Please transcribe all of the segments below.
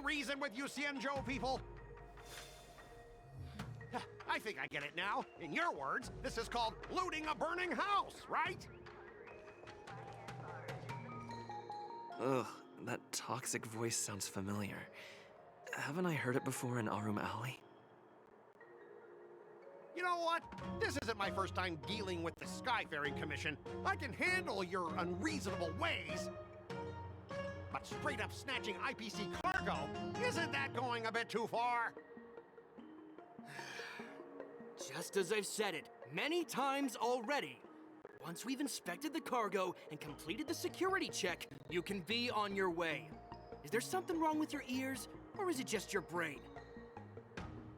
reason with you Xianzhou people? I think I get it now. In your words, this is called looting a burning house, right? Ugh, that toxic voice sounds familiar. Haven't I heard it before in Arum Alley? You know what? This isn't my first time dealing with the Skyfaring Commission. I can handle your unreasonable ways. But straight up snatching IPC cargo, isn't that going a bit too far? Just as I've said it many times already. Once we've inspected the cargo and completed the security check, you can be on your way. Is there something wrong with your ears, or is it just your brain?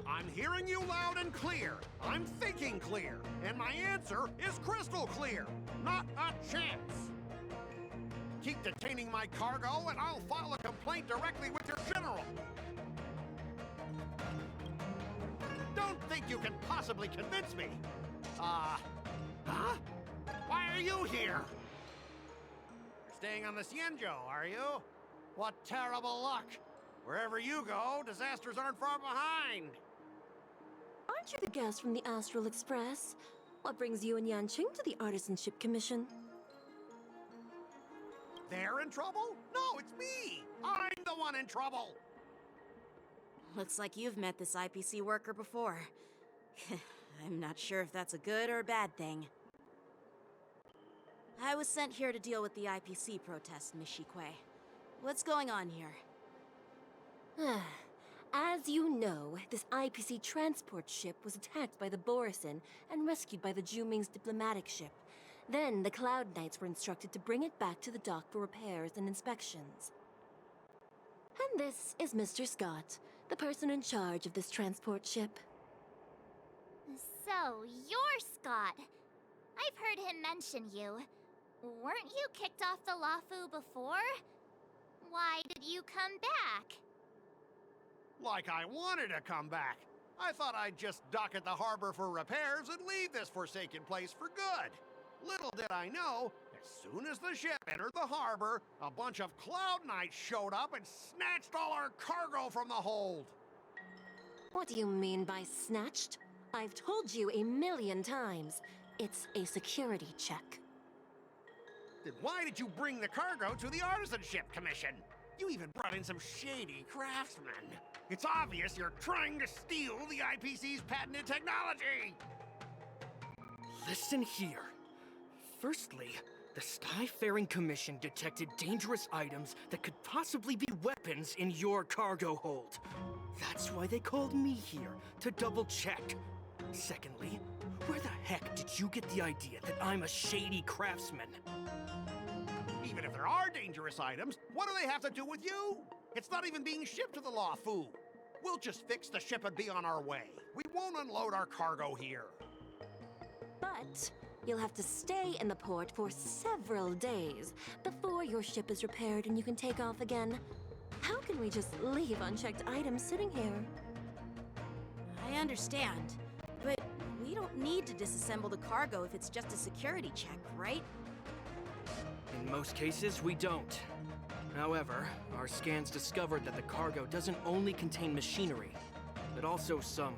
I'm hearing you loud and clear. I'm thinking clear. And my answer is crystal clear. Not a chance. Keep detaining my cargo and I'll file a complaint directly with your general. Don't think you can possibly convince me. Huh? Why are you here? You're staying on the Xianzhou, are you? What terrible luck. Wherever you go, disasters aren't far behind. Aren't you the guest from the Astral Express? What brings you and Yanqing to the Artisanship Commission? They're in trouble? No, it's me! I'm the one in trouble! Looks like you've met this IPC worker before. I'm not sure if that's a good or a bad thing. I was sent here to deal with the IPC protest, Miss Shikue. What's going on here? As you know, this IPC transport ship was attacked by the Borisin and rescued by the Juming's diplomatic ship. Then the Cloud Knights were instructed to bring it back to the dock for repairs and inspections. And this is Mr. Scott, the person in charge of this transport ship. So, you're Scott. I've heard him mention you. Weren't you kicked off the Lafu before? Why did you come back? Like I wanted to come back. I thought I'd just dock at the harbor for repairs and leave this forsaken place for good. Little did I know, as soon as the ship entered the harbor, a bunch of Cloud Knights showed up and snatched all our cargo from the hold. What do you mean by snatched? I've told you 1,000,000 times. It's a security check. Then why did you bring the cargo to the Artisanship Commission? You even brought in some shady craftsmen. It's obvious you're trying to steal the IPC's patented technology! Listen here. Firstly, the Skyfaring Commission detected dangerous items that could possibly be weapons in your cargo hold. That's why they called me here, to double-check. Secondly, where the heck did you get the idea that I'm a shady craftsman? Even if there are dangerous items, what do they have to do with you? It's not even being shipped to the Lafu. We'll just fix the ship and be on our way. We won't unload our cargo here. But you'll have to stay in the port for several days before your ship is repaired and you can take off again. How can we just leave unchecked items sitting here? I understand, but we don't need to disassemble the cargo if it's just a security check, right? In most cases, we don't. However, our scans discovered that the cargo doesn't only contain machinery, but also some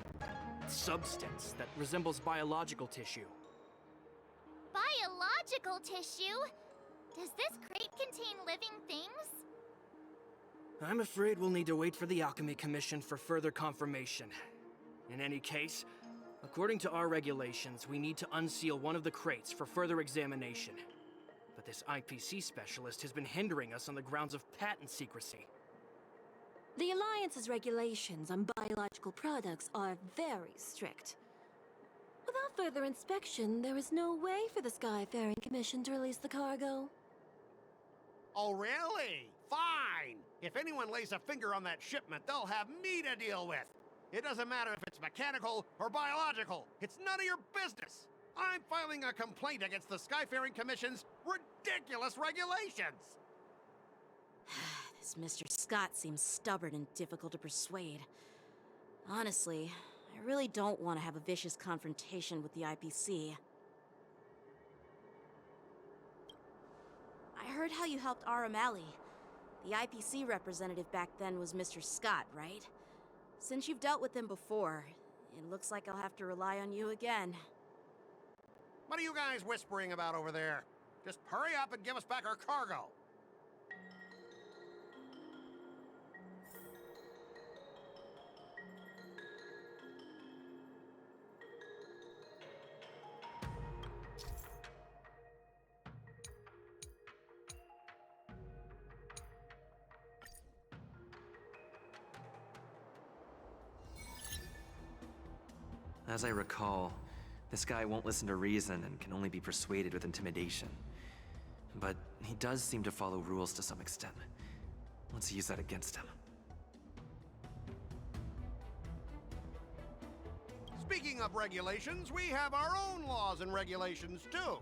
substance that resembles biological tissue. Biological tissue? Does this crate contain living things? I'm afraid we'll need to wait for the Alchemy Commission for further confirmation. In any case, according to our regulations, we need to unseal one of the crates for further examination. But this IPC specialist has been hindering us on the grounds of patent secrecy. The Alliance's regulations on biological products are very strict. Without further inspection, there is no way for the Skyfaring Commission to release the cargo. Oh, really? Fine! If anyone lays a finger on that shipment, they'll have me to deal with. It doesn't matter if it's mechanical or biological. It's none of your business. I'm filing a complaint against the Skyfaring Commission's ridiculous regulations. This Mr. Scott seems stubborn and difficult to persuade. Honestly, I really don't want to have a vicious confrontation with the IPC. I heard how you helped Arum Alley. The IPC representative back then was Mr. Scott, right? Since you've dealt with him before, it looks like I'll have to rely on you again. What are you guys whispering about over there? Just hurry up and give us back our cargo. As I recall, this guy won't listen to reason and can only be persuaded with intimidation. But he does seem to follow rules to some extent. Let's use that against him. Speaking of regulations, we have our own laws and regulations too.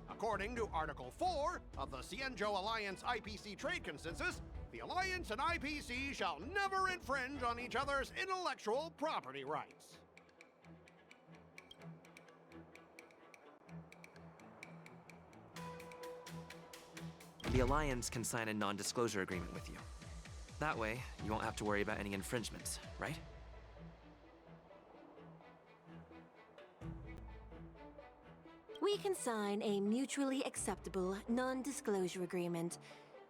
According to Article 4 of the Cienjo Alliance IPC Trade Consensus, the Alliance and IPC shall never infringe on each other's intellectual property rights. The Alliance can sign a non-disclosure agreement with you. That way, you won't have to worry about any infringements, right? We can sign a mutually acceptable non-disclosure agreement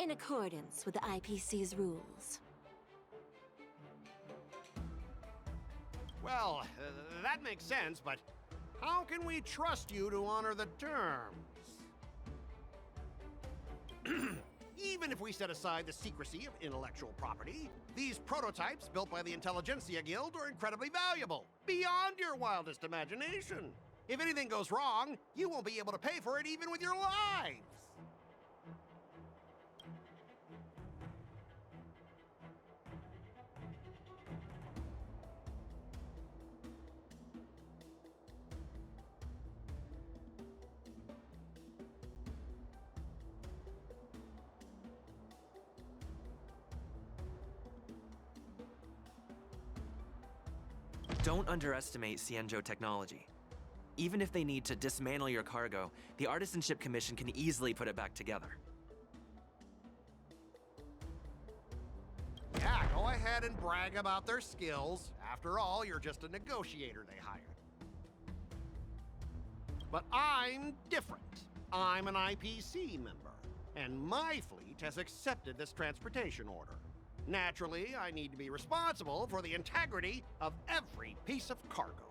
in accordance with the IPC's rules. Well, that makes sense, but how can we trust you to honor the terms? Even if we set aside the secrecy of intellectual property, these prototypes built by the Intelligentsia Guild are incredibly valuable, beyond your wildest imagination. If anything goes wrong, you won't be able to pay for it even with your lives. Don't underestimate Cienjo technology. Even if they need to dismantle your cargo, the Artisanship Commission can easily put it back together. Yeah, go ahead and brag about their skills. After all, you're just a negotiator they hired. But I'm different. I'm an IPC member, and my fleet has accepted this transportation order. Naturally, I need to be responsible for the integrity of every piece of cargo.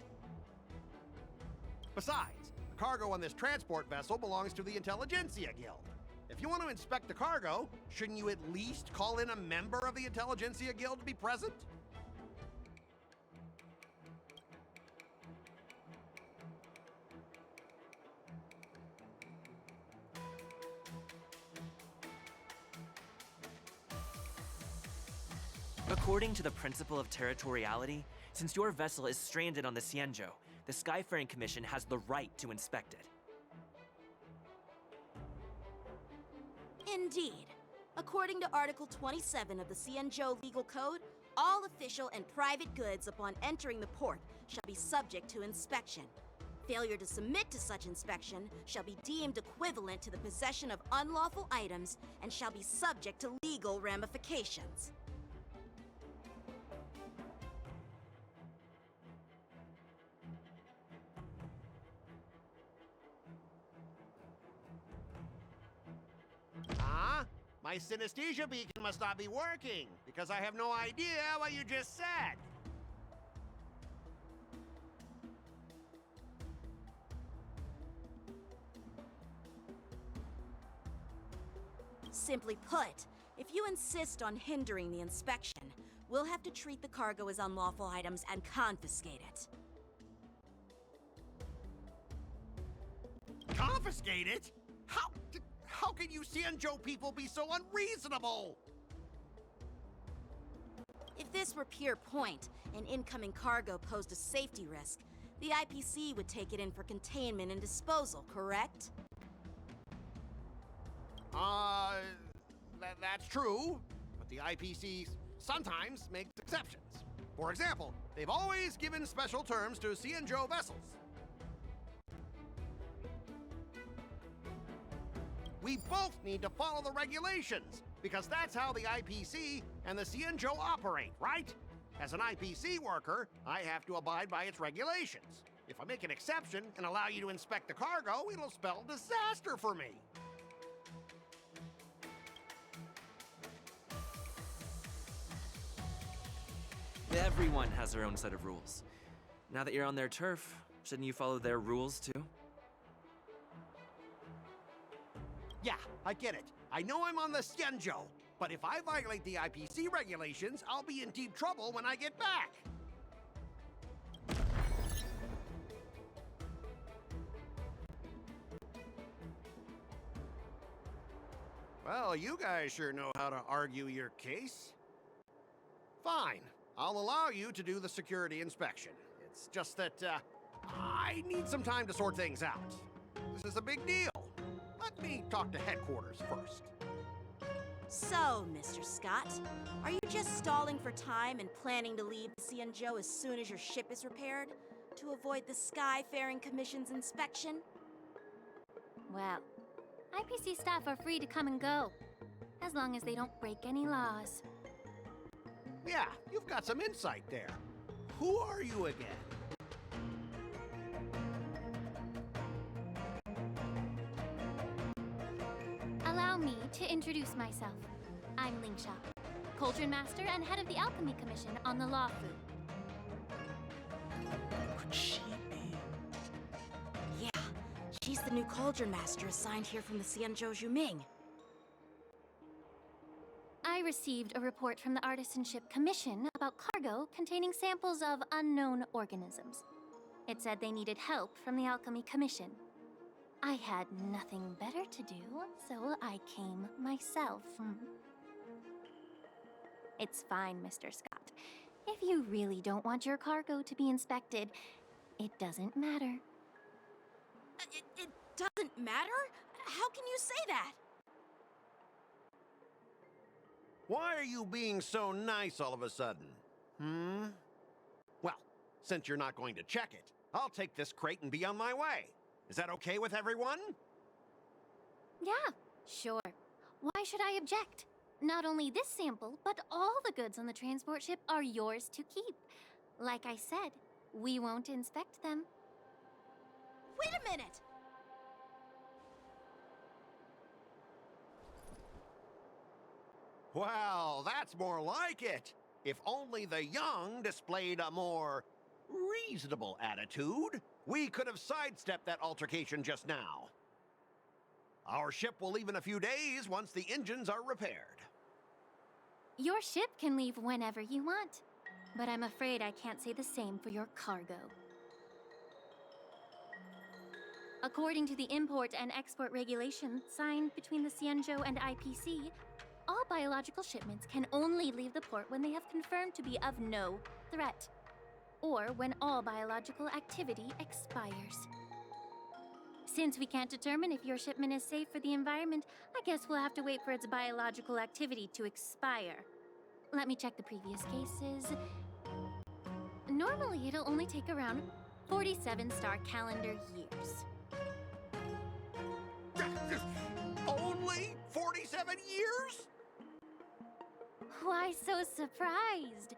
Besides, the cargo on this transport vessel belongs to the Intelligentsia Guild. If you want to inspect the cargo, shouldn't you at least call in a member of the Intelligentsia Guild to be present? According to the principle of territoriality, since your vessel is stranded on the Cienjo, the Skyfaring Commission has the right to inspect it. Indeed. According to Article 27 of the Cienjo Legal Code, all official and private goods upon entering the port shall be subject to inspection. Failure to submit to such inspection shall be deemed equivalent to the possession of unlawful items and shall be subject to legal ramifications. Huh? My synesthesia beacon must not be working, because I have no idea what you just said. Simply put, if you insist on hindering the inspection, we'll have to treat the cargo as unlawful items and confiscate it. Confiscate it? How can you Cienjo people be so unreasonable? If this were pure point, and incoming cargo posed a safety risk, the IPC would take it in for containment and disposal, correct? That's true, but the IPC sometimes makes exceptions. For example, they've always given special terms to Cienjo vessels. We both need to follow the regulations. because that's how the IPC and the Cienjo operate, right? As an IPC worker, I have to abide by its regulations. If I make an exception and allow you to inspect the cargo, it'll spell disaster for me. Everyone has their own set of rules. Now that you're on their turf, shouldn't you follow their rules too? Yeah, I get it. I know I'm on the Cienjo, but if I violate the IPC regulations, I'll be in deep trouble when I get back. Well, you guys sure know how to argue your case. Fine, I'll allow you to do the security inspection. It's just that, I need some time to sort things out. This is a big deal. Let me talk to headquarters first. So, Mr. Scott, are you just stalling for time and planning to leave the Cienjo as soon as your ship is repaired? To avoid the Skyfaring Commission's inspection? Well, IPC staff are free to come and go, as long as they don't break any laws. Yeah, you've got some insight there. Who are you again? Allow me to introduce myself. I'm Lingsha, Cauldron Master and head of the Alchemy Commission on the Lawfu. Could she be? Yeah, she's the new Cauldron Master assigned here from the Cienjo Juming. I received a report from the Artisanship Commission about cargo containing samples of unknown organisms. It said they needed help from the Alchemy Commission. I had nothing better to do, so I came myself. It's fine, Mr. Scott. If you really don't want your cargo to be inspected, it doesn't matter. It doesn't matter? How can you say that? Why are you being so nice all of a sudden? Well, since you're not going to check it, I'll take this crate and be on my way. Is that okay with everyone? Yeah, sure. Why should I object? Not only this sample, but all the goods on the transport ship are yours to keep. Like I said, we won't inspect them. Wait a minute! Well, that's more like it. If only the young displayed a more reasonable attitude, we could have sidestepped that altercation just now. Our ship will leave in a few days once the engines are repaired. Your ship can leave whenever you want, but I'm afraid I can't say the same for your cargo. According to the import and export regulations signed between the Cienjo and IPC, all biological shipments can only leave the port when they have confirmed to be of no threat, or when all biological activity expires. Since we can't determine if your shipment is safe for the environment, I guess we'll have to wait for its biological activity to expire. Let me check the previous cases. Normally, it'll only take around 47 star calendar years. Only 47 years? Why so surprised?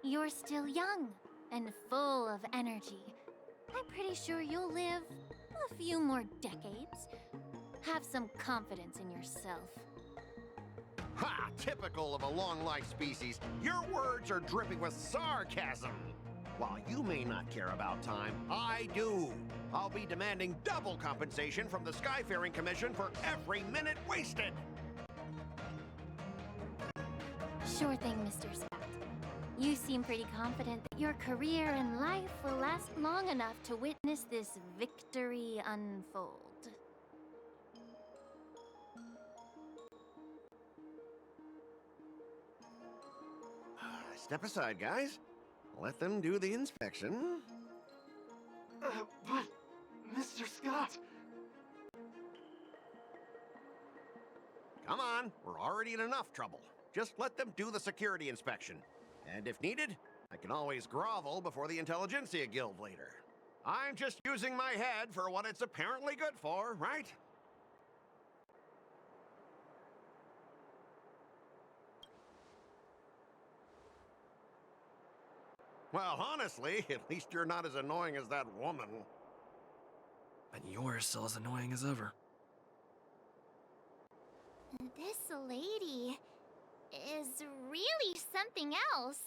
You're still young and full of energy. I'm pretty sure you'll live a few more decades. Have some confidence in yourself. Ha! Typical of a long-life species. Your words are dripping with sarcasm. While you may not care about time, I do. I'll be demanding double compensation from the Skyfaring Commission for every minute wasted. Sure thing, Mr. Scott. You seem pretty confident that your career and life will last long enough to witness this victory unfold. Step aside, guys. Let them do the inspection. But, Mr. Scott... Come on, we're already in enough trouble. Just let them do the security inspection. And if needed, I can always grovel before the Intelligentsia Guild later. I'm just using my head for what it's apparently good for, right? Well, honestly, at least you're not as annoying as that woman. But you're still as annoying as ever. This lady is really something else.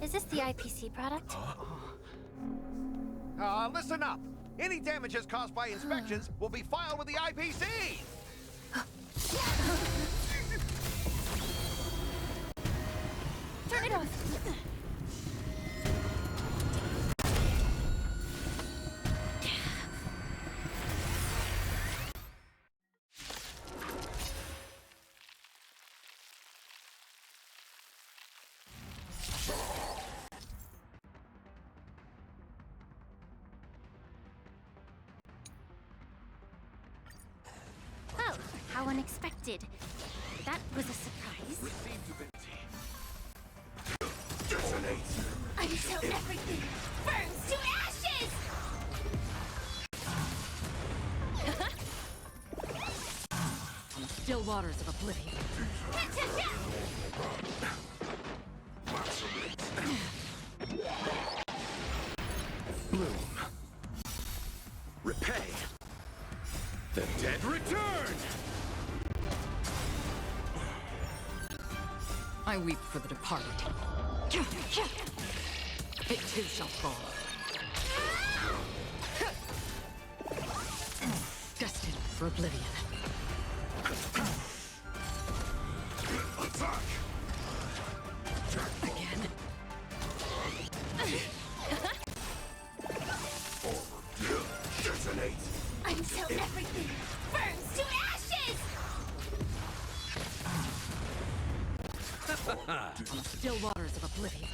Is this the IPC product? Listen up. Any damages caused by inspections will be filed with the IPC! Turn it off! Oh, how unexpected. That was a surprise. Until everything burns to ashes! Still waters of oblivion. Bloom. Repay. The dead return! I weep for the departed. It too shall fall. Destined for oblivion. Attack! Again. Forward. Detonate. Until everything burns to ashes! Still waters of oblivion.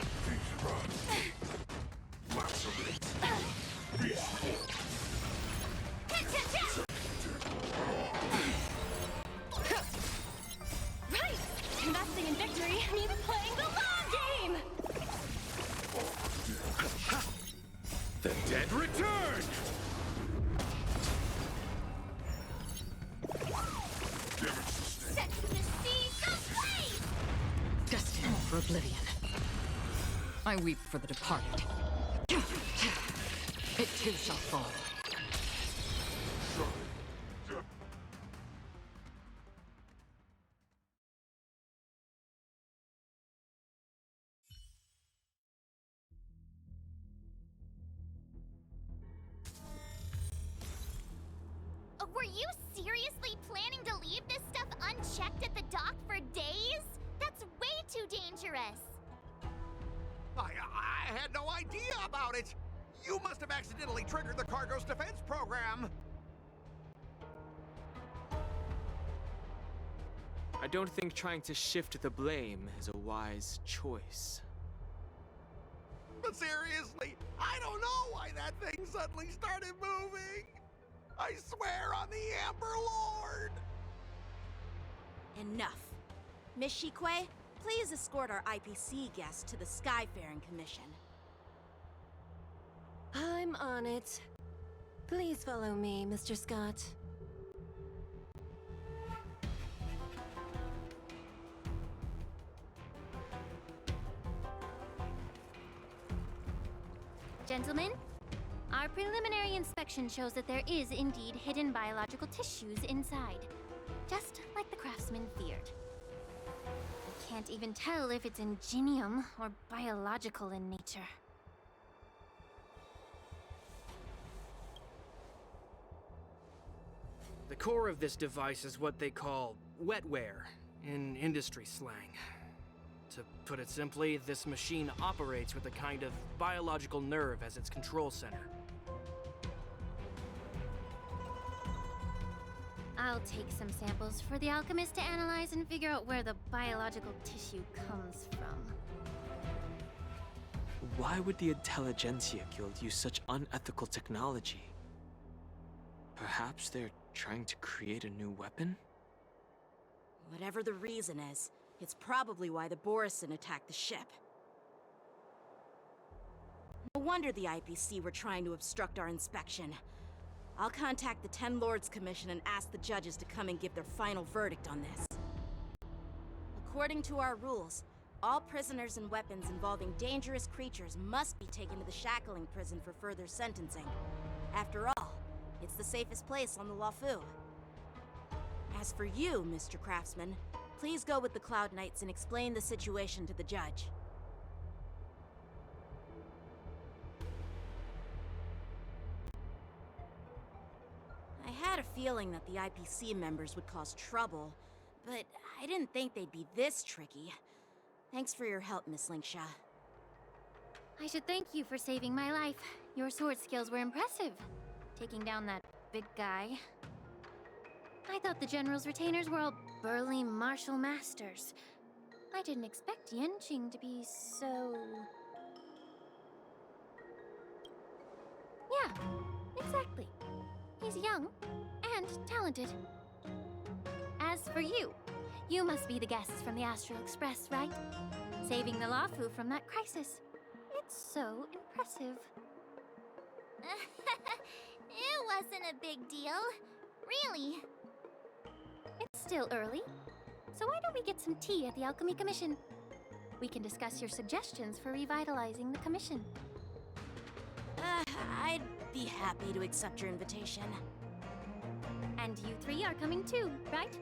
Right! Investing in victory means playing the long game! The dead return! Set the seas ablaze! Destined for oblivion. I weep for the departed. It too shall fall. Were you seriously planning to leave this stuff unchecked at the dock for days? That's way too dangerous. I had no idea about it! You must have accidentally triggered the cargo's defense program! I don't think trying to shift the blame is a wise choice. But seriously, I don't know why that thing suddenly started moving! I swear on the Amber Lord! Enough. Miss Shikwe, please escort our IPC guest to the Skyfaring Commission. I'm on it. Please follow me, Mr. Scott. Gentlemen, our preliminary inspection shows that there is indeed hidden biological tissues inside. Just like the craftsman feared. I can't even tell if it's ingenium or biological in nature. The core of this device is what they call wetware in industry slang. To put it simply, this machine operates with a kind of biological nerve as its control center. I'll take some samples for the alchemist to analyze and figure out where the biological tissue comes from. Why would the Intelligentsia Guild use such unethical technology? Perhaps they're trying to create a new weapon? Whatever the reason is, it's probably why the Borison attacked the ship. No wonder the IPC were trying to obstruct our inspection. I'll contact the Ten Lords Commission and ask the judges to come and give their final verdict on this. According to our rules, all prisoners and weapons involving dangerous creatures must be taken to the shackling prison for further sentencing. After all, it's the safest place on the Luofu. As for you, Mr. Craftsman, please go with the Cloud Knights and explain the situation to the judge. I had a feeling that the IPC members would cause trouble, but I didn't think they'd be this tricky. Thanks for your help, Miss Linksha. I should thank you for saving my life. Your sword skills were impressive. Taking down that big guy. I thought the General's retainers were all burly martial masters. I didn't expect Yenqing to be so... Yeah, exactly. He's young and talented. As for you, you must be the guests from the Astral Express, right? Saving the Luofu from that crisis. It's so impressive. It wasn't a big deal. Really. It's still early, so why don't we get some tea at the Alchemy Commission? We can discuss your suggestions for revitalizing the commission. I'd be happy to accept your invitation. And you three are coming too, right?